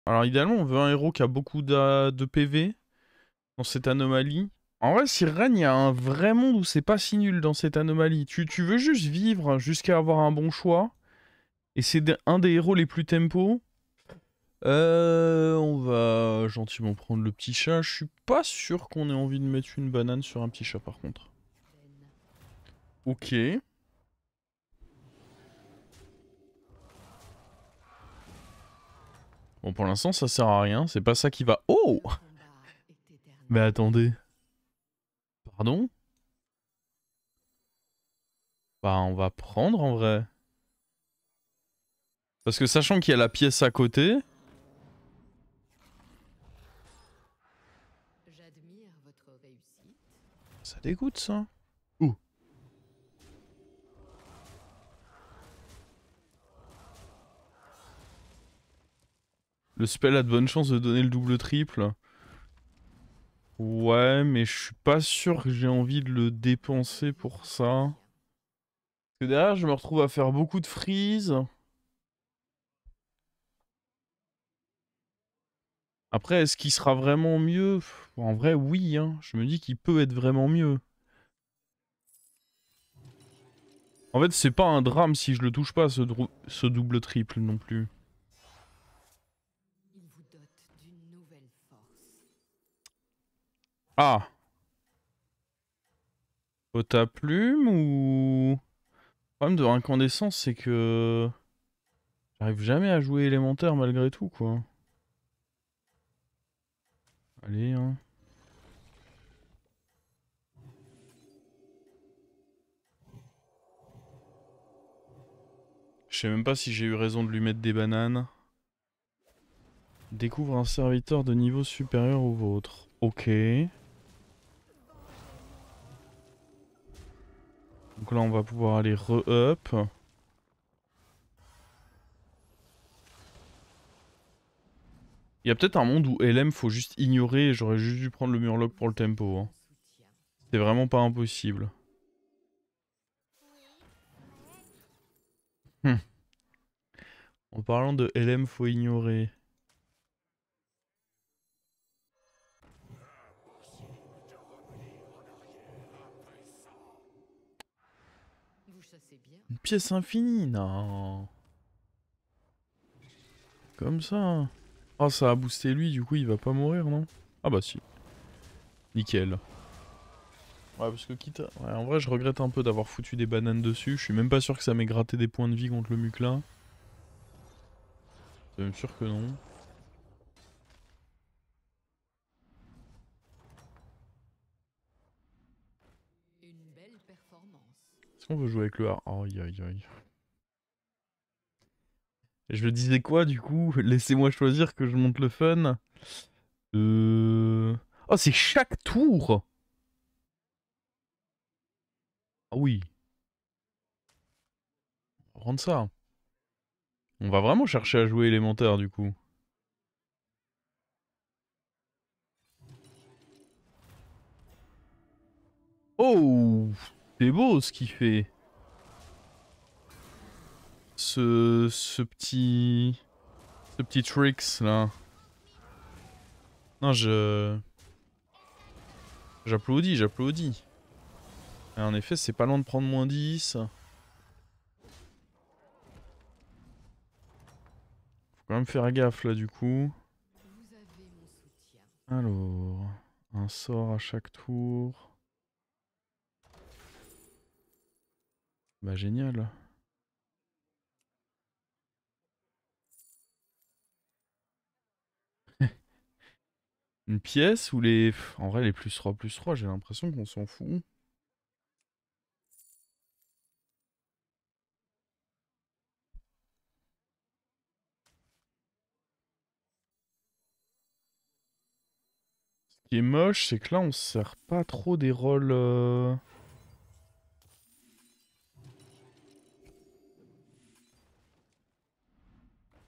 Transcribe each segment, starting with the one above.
Alors idéalement, on veut un héros qui a beaucoup de PV dans cette anomalie. En vrai, Sirren, il y a un vrai monde où c'est pas si nul dans cette anomalie. Tu veux juste vivre jusqu'à avoir un bon choix. Et c'est un des héros les plus tempo. On va gentiment prendre le petit chat. Je suis pas sûr qu'on ait envie de mettre une banane sur un petit chat par contre. Ok. Bon, pour l'instant, ça sert à rien. C'est pas ça qui va... Oh! Mais attendez. Pardon? Bah, on va prendre en vrai. Parce que sachant qu'il y a la pièce à côté... Ça dégoûte, ça. Ouh. Le spell a de bonnes chances de donner le double-triple. Ouais, mais je suis pas sûr que j'ai envie de le dépenser pour ça. Parce que derrière, je me retrouve à faire beaucoup de freeze. Après, est-ce qu'il sera vraiment mieux? En vrai, oui, hein. Je me dis qu'il peut être vraiment mieux. En fait, c'est pas un drame si je le touche pas, ce double-triple non plus. Ah! Pote à plume ou... Le problème de l'incandescence, c'est que... J'arrive jamais à jouer élémentaire malgré tout, quoi. Allez, hein. Je sais même pas si j'ai eu raison de lui mettre des bananes. Découvre un serviteur de niveau supérieur au vôtre. Ok. Donc là, on va pouvoir aller re-up. Il y a peut-être un monde où LM faut juste ignorer et j'aurais juste dû prendre le murloc pour le tempo. Hein. C'est vraiment pas impossible. Hum. En parlant de LM faut ignorer. Une pièce infinie, non. Comme ça. Oh, ça a boosté lui, du coup il va pas mourir, non? Ah bah si. Nickel. Ouais, parce que quitte à... Ouais, en vrai, je regrette un peu d'avoir foutu des bananes dessus. Je suis même pas sûr que ça m'ait gratté des points de vie contre le muclin. C'est même sûr que non. Est-ce qu'on veut jouer avec le R? Aïe aïe aïe. Et je me disais quoi du coup? Laissez-moi choisir que je monte le fun. Oh, c'est chaque tour! Ah oui, on va rendre ça. On va vraiment chercher à jouer élémentaire du coup. Oh! C'est beau ce qu'il fait. Ce petit... Ce petit tricks là. Non, J'applaudis, j'applaudis. Et en effet, c'est pas loin de prendre moins 10. Faut quand même faire gaffe là du coup. Alors... Un sort à chaque tour. Bah génial. Une pièce ou les... En vrai, les plus 3, j'ai l'impression qu'on s'en fout. Ce qui est moche, c'est que là, on se sert pas trop des rôles...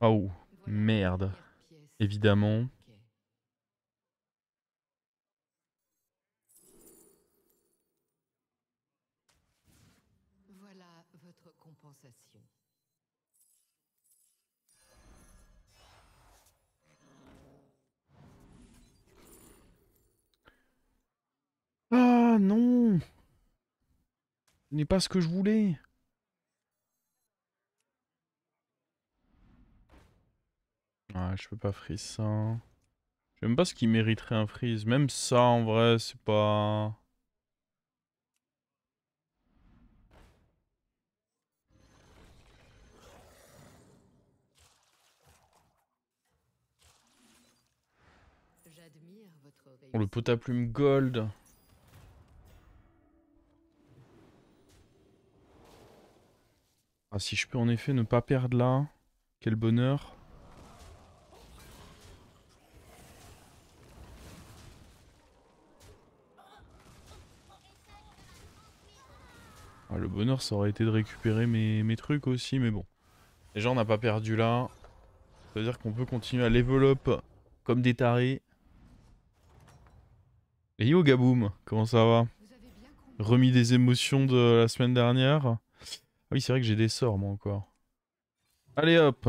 Oh, merde. Évidemment. Ce n'est pas ce que je voulais. Ah, je peux pas freeze ça. Je sais même pas ce qui mériterait un freeze. Même ça, en vrai, c'est pas... Oh, le pot à plume gold. Ah, si je peux en effet ne pas perdre là. Quel bonheur. Ah, le bonheur, ça aurait été de récupérer mes trucs aussi, mais bon. Déjà, on n'a pas perdu là. Ça veut dire qu'on peut continuer à level up comme des tarés. Et yo Gaboum, comment ça va? Remis des émotions de la semaine dernière. Ah oui, c'est vrai que j'ai des sorts moi encore. Allez hop.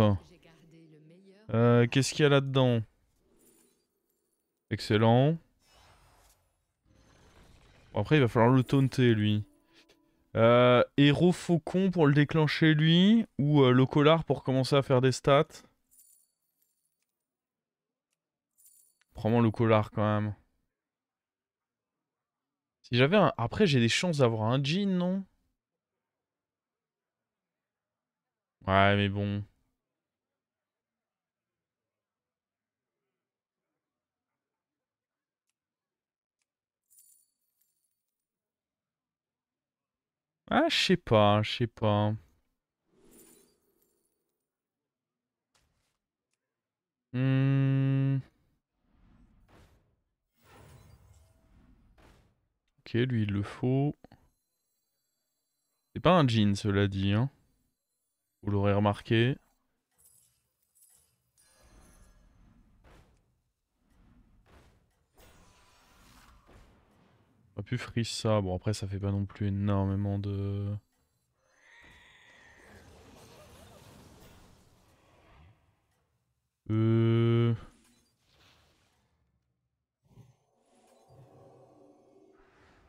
Qu'est-ce qu'il y a là-dedans? Excellent. Bon, après, il va falloir le taunter lui. Héros faucon pour le déclencher lui. Ou le collard pour commencer à faire des stats. Prends-moi le collard quand même. Si j'avais un... Après, j'ai des chances d'avoir un jean, non? Ouais, mais bon. Ah, je sais pas, je sais pas. Hmm. Ok, lui, il le faut. C'est pas un jean, cela dit, hein. Vous l'aurez remarqué. On a pu freeze ça. Bon, après, ça fait pas non plus énormément de... Euh...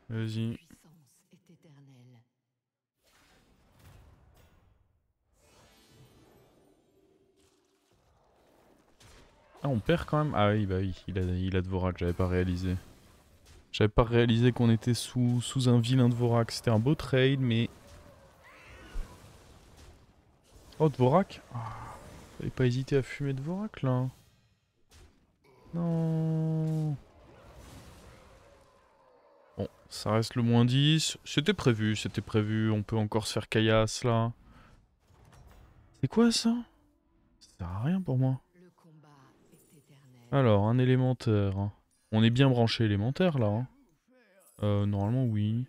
Vas-y. Ah, on perd quand même. Ah oui, bah oui, il a Dvorak, j'avais pas réalisé. J'avais pas réalisé qu'on était sous un vilain Dvorak. C'était un beau trade, mais... Oh, Dvorak? Ah, fallait pas hésiter à fumer Dvorak, là. Non. Bon, ça reste le moins 10. C'était prévu, c'était prévu. On peut encore se faire caillasse, là. C'est quoi, ça? Ça sert à rien pour moi. Alors, un élémentaire. On est bien branché élémentaire, là. Hein. Normalement, oui.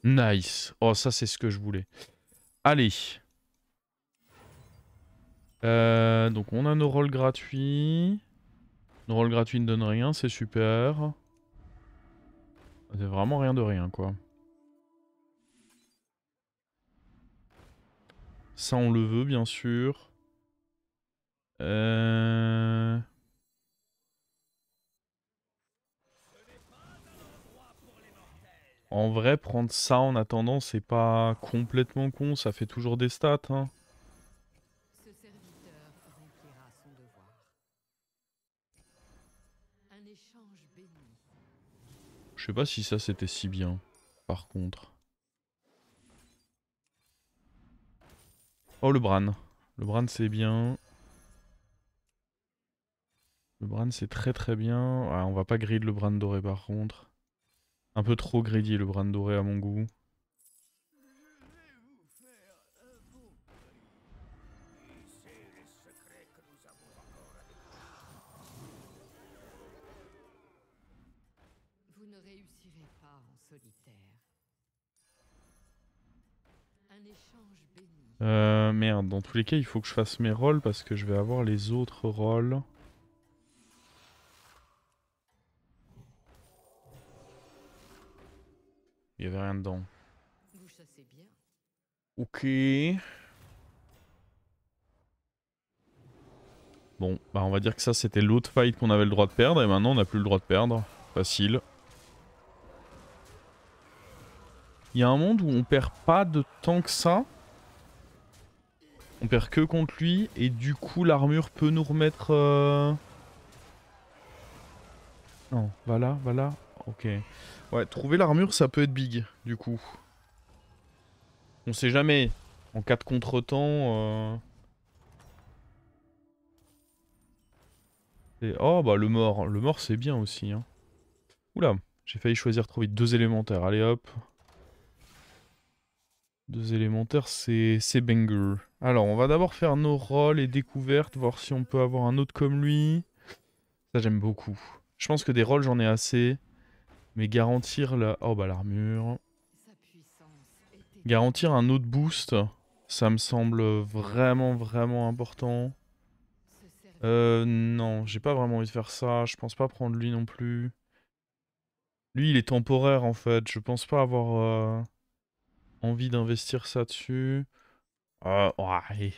Nice. Oh, ça, c'est ce que je voulais. Allez. Donc, on a nos rôles gratuits. Nos rôles gratuits ne donnent rien, c'est super. C'est vraiment rien de rien, quoi. Ça, on le veut, bien sûr. En vrai, prendre ça en attendant, c'est pas complètement con. Ça fait toujours des stats, hein. Je sais pas si ça, c'était si bien, par contre. Oh, le Bran. Le Bran, c'est bien. Le Bran, c'est très très bien. Ah, on va pas grid le Bran doré, par contre. Un peu trop greedy, le Bran doré, à mon goût. Merde, dans tous les cas, il faut que je fasse mes rôles parce que je vais avoir les autres rôles. Il y avait rien dedans. Ok. Bon, bah on va dire que ça c'était l'autre fight qu'on avait le droit de perdre et maintenant on n'a plus le droit de perdre. Facile. Il y a un monde où on perd pas de temps que ça. On perd que contre lui. Et du coup, l'armure peut nous remettre... Non, va là, va là. Ok. Ouais, trouver l'armure, ça peut être big, du coup. On sait jamais. En cas de contretemps... Oh, bah le mort. Le mort, c'est bien aussi. Hein. Oula, j'ai failli choisir trop vite. 2 élémentaires. Allez, hop. 2 élémentaires, c'est banger. Alors, on va d'abord faire nos rôles et découvertes, voir si on peut avoir un autre comme lui. Ça, j'aime beaucoup. Je pense que des rôles, j'en ai assez. Mais garantir la... Oh, bah l'armure. Garantir un autre boost, ça me semble vraiment, vraiment important. Non, j'ai pas vraiment envie de faire ça. Je pense pas prendre lui non plus. Lui, il est temporaire, en fait. Je pense pas avoir envie d'investir ça dessus. Ouais.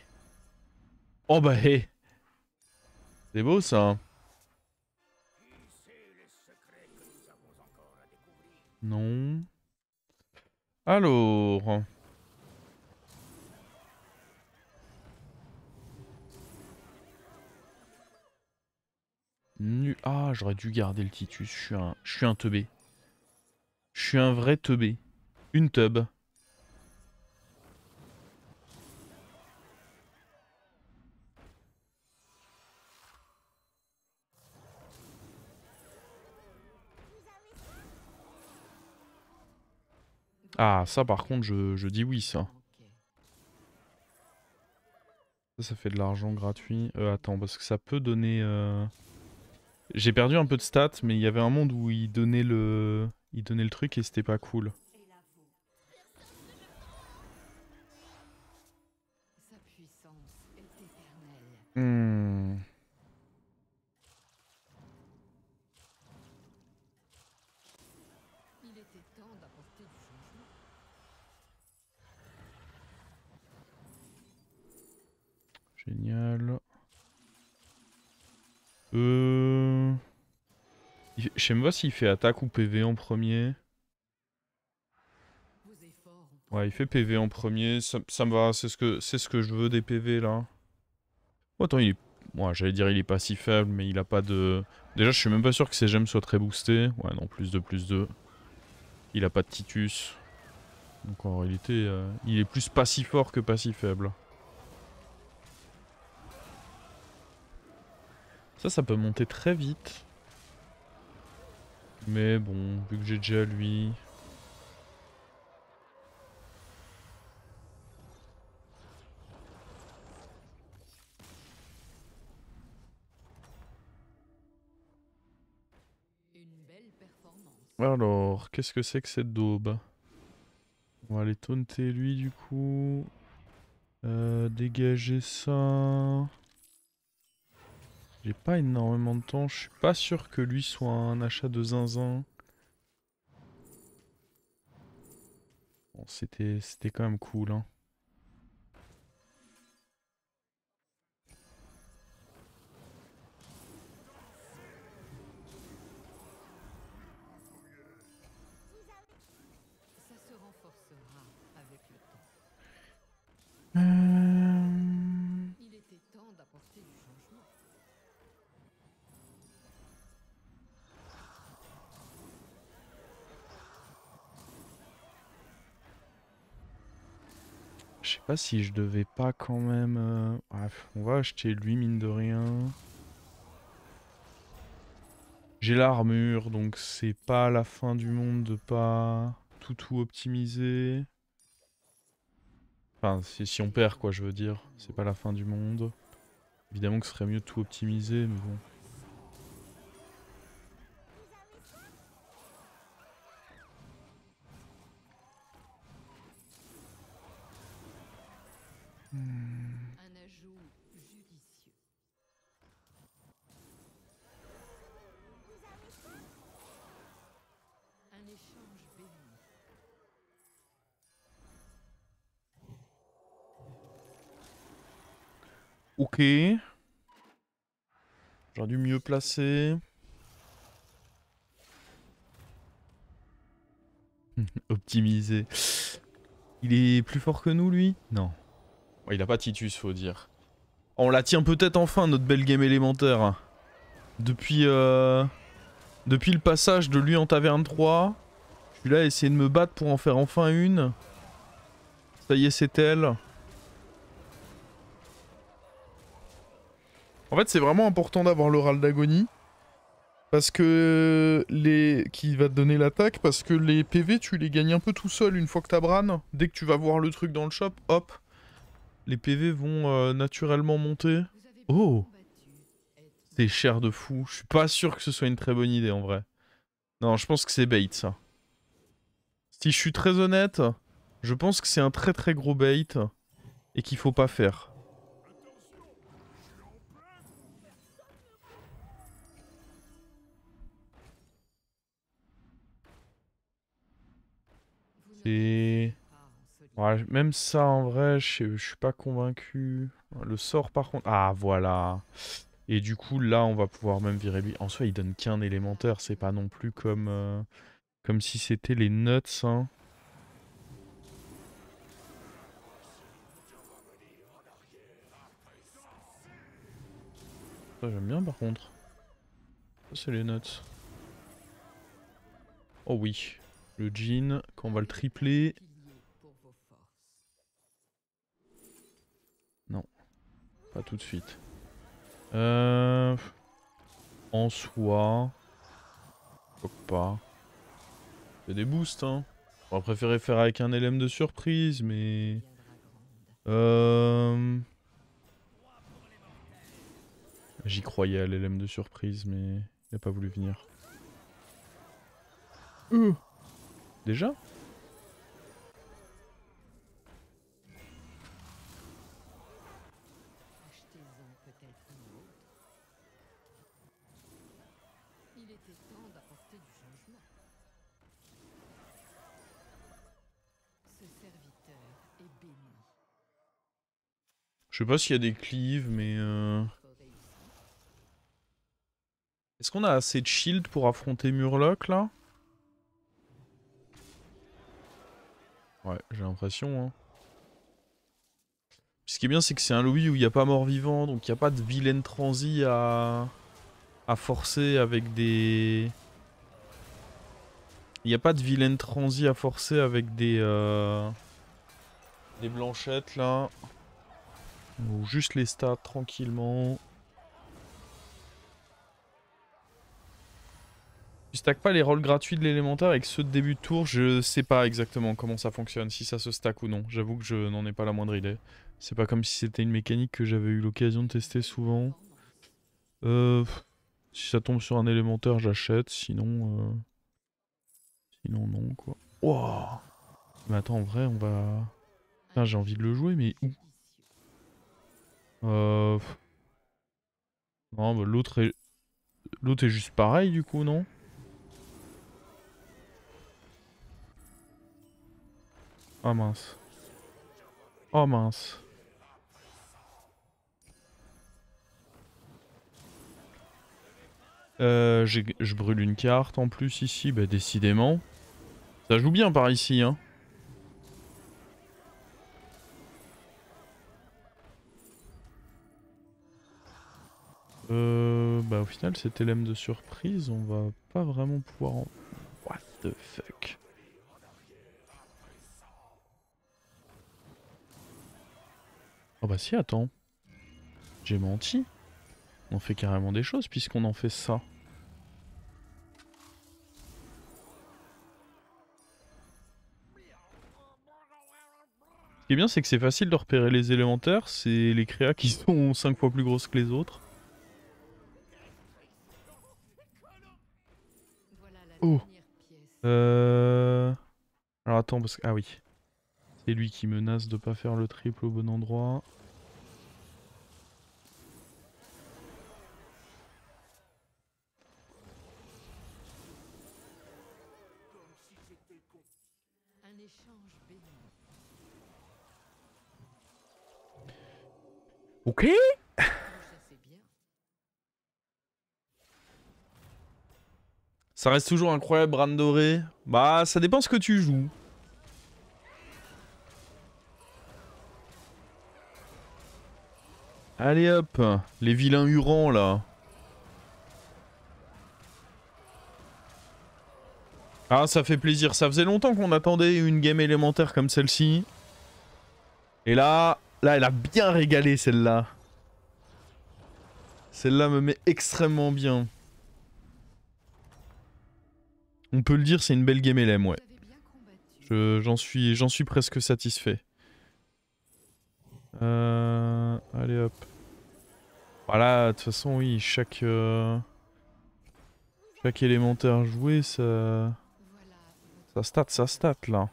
Oh, bah, hé. C'est beau, ça. Non. Alors. Ah, j'aurais dû garder le Titus. Je suis un teubé. Je suis un vrai teubé. Une teub. Ah, ça par contre, je dis oui, ça. Ça fait de l'argent gratuit. Attends, parce que ça peut donner... J'ai perdu un peu de stats, mais il y avait un monde où il donnait le truc et c'était pas cool. Hmm. Génial. Je sais même pas s'il fait attaque ou PV en premier. Ouais, il fait PV en premier. Ça me va, c'est ce que je veux des PV là. Oh, attends, il est... Ouais, j'allais dire il est pas si faible, mais il a pas de... Déjà, je suis même pas sûr que ses gemmes soient très boostées. Ouais, non, plus de plus 2. Il a pas de Titus. Donc en réalité, il est plus pas si fort que pas si faible. Ça peut monter très vite. Mais bon, vu que j'ai déjà lui... Alors, qu'est-ce que c'est que cette daube? On va aller taunter lui du coup. Dégager ça. J'ai pas énormément de temps. Je suis pas sûr que lui soit un achat de zinzin. Bon, c'était quand même cool, hein. Je sais pas si je devais pas quand même... Bref, on va acheter lui mine de rien. J'ai l'armure, donc c'est pas la fin du monde de pas tout optimiser. Enfin, si on perd quoi, je veux dire. C'est pas la fin du monde. Évidemment que ce serait mieux de tout optimiser, mais bon. Ok. J'aurais dû mieux placer. Optimisé. Il est plus fort que nous, lui? Non. Ouais, il a pas Titus, faut dire. On la tient peut-être enfin, notre belle game élémentaire. Depuis, depuis le passage de lui en taverne 3, je suis là à essayer de me battre pour en faire enfin une. Ça y est, c'est elle. En fait, c'est vraiment important d'avoir l'oral d'agonie. Parce que qui va te donner l'attaque, parce que les PV, tu les gagnes un peu tout seul une fois que t'as Bran. Dès que tu vas voir le truc dans le shop, hop, les PV vont naturellement monter. Oh! C'est cher de fou. Je suis pas sûr que ce soit une très bonne idée en vrai. Non, je pense que c'est bait ça. Si je suis très honnête, je pense que c'est un très très gros bait et qu'il faut pas faire. C'est... Ouais, même ça en vrai, je suis pas convaincu. Le sort par contre... Ah voilà. Et du coup là on va pouvoir même virer lui. En soi il donne qu'un élémentaire, c'est pas non plus comme, comme si c'était les nuts hein. Ça j'aime bien par contre. Ça c'est les nuts. Oh oui. Le jean, quand on va le tripler. Non. Pas tout de suite. En soi... Pourquoi pas. Il y a des boosts, hein. On va préférer faire avec un LM de surprise, mais... J'y croyais à l'LM de surprise, mais... Il a pas voulu venir. Déjà? Je sais pas s'il y a des cleaves, mais... Est-ce qu'on a assez de shield pour affronter Murloc, là? Ouais, j'ai l'impression, hein. Ce qui est bien, c'est que c'est un Louis où il n'y a pas mort-vivant, donc il n'y a pas de vilaine transi à forcer avec des... Il n'y a pas de vilaine transi à forcer avec des blanchettes, là. Ou juste les stats, tranquillement. Tu stack pas les rôles gratuits de l'élémentaire avec ceux de début de tour, je sais pas exactement comment ça fonctionne, si ça se stack ou non. J'avoue que je n'en ai pas la moindre idée. C'est pas comme si c'était une mécanique que j'avais eu l'occasion de tester souvent. Si ça tombe sur un élémentaire, j'achète, sinon... Sinon non, quoi. Wow. Mais attends, en vrai, on va... Putain, j'ai envie de le jouer, mais où? Non, bah, l'autre est juste pareil, du coup, non? Ah mince. Oh mince. Je brûle une carte en plus ici, bah décidément. Ça joue bien par ici, hein. Bah au final cet LM de surprise, on va pas vraiment pouvoir en... What the fuck? Oh bah si, attends. J'ai menti. On fait carrément des choses puisqu'on en fait ça. Ce qui est bien, c'est que c'est facile de repérer les élémentaires. C'est les créas qui sont 5 fois plus grosses que les autres. Oh. Alors attends, parce que... Ah oui. C'est lui qui menace de pas faire le triple au bon endroit. Ok. Ça reste toujours incroyable, Bran doré. Bah, ça dépend ce que tu joues. Allez hop, les vilains hurons là. Ah, ça fait plaisir. Ça faisait longtemps qu'on attendait une game élémentaire comme celle-ci. Et là, elle a bien régalé celle-là. Celle-là me met extrêmement bien. On peut le dire, c'est une belle game LM, ouais. J'en suis presque satisfait. Allez hop. Voilà, de toute façon, oui, chaque élémentaire joué, ça stat là.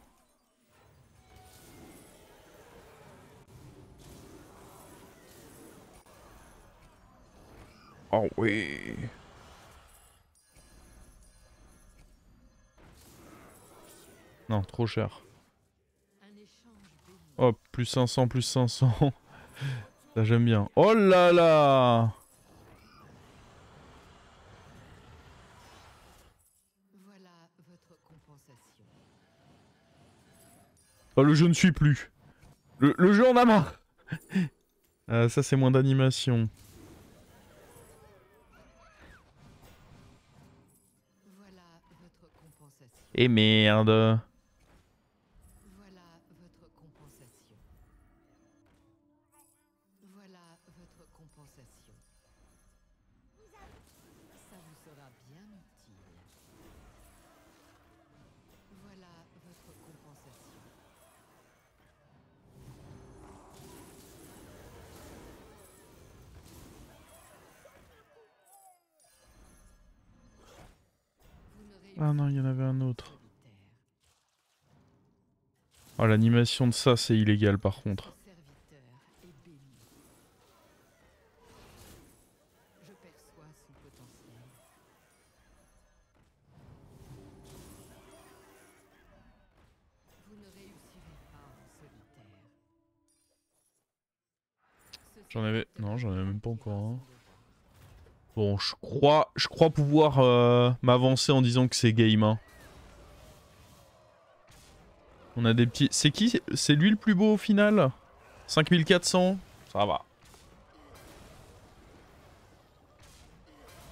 Oh oui. Non, trop cher. Hop, plus 500, plus 500. Ça j'aime bien. Oh là là! Oh, le jeu ne suit plus. Le jeu en a marre. Ça c'est moins d'animation. Et merde. Ah non, il y en avait un autre. Oh, l'animation de ça, c'est illégal par contre. J'en avais... Non, j'en avais même pas encore un. Bon, je crois pouvoir m'avancer en disant que c'est game. Hein. On a des petits... C'est qui? C'est lui le plus beau au final? 5400? Ça va.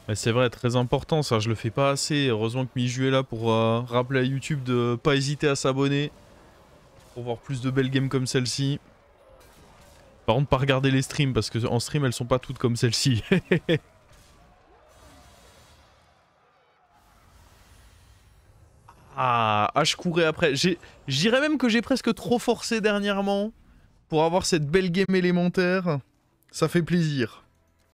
Mais c'est vrai, très important ça, je le fais pas assez. Heureusement que Miju est là pour rappeler à YouTube de pas hésiter à s'abonner. Pour voir plus de belles games comme celle-ci. Par contre, pas regarder les streams parce que en stream elles sont pas toutes comme celle-ci. Ah, je courais après. J'irais même que j'ai presque trop forcé dernièrement pour avoir cette belle game élémentaire. Ça fait plaisir.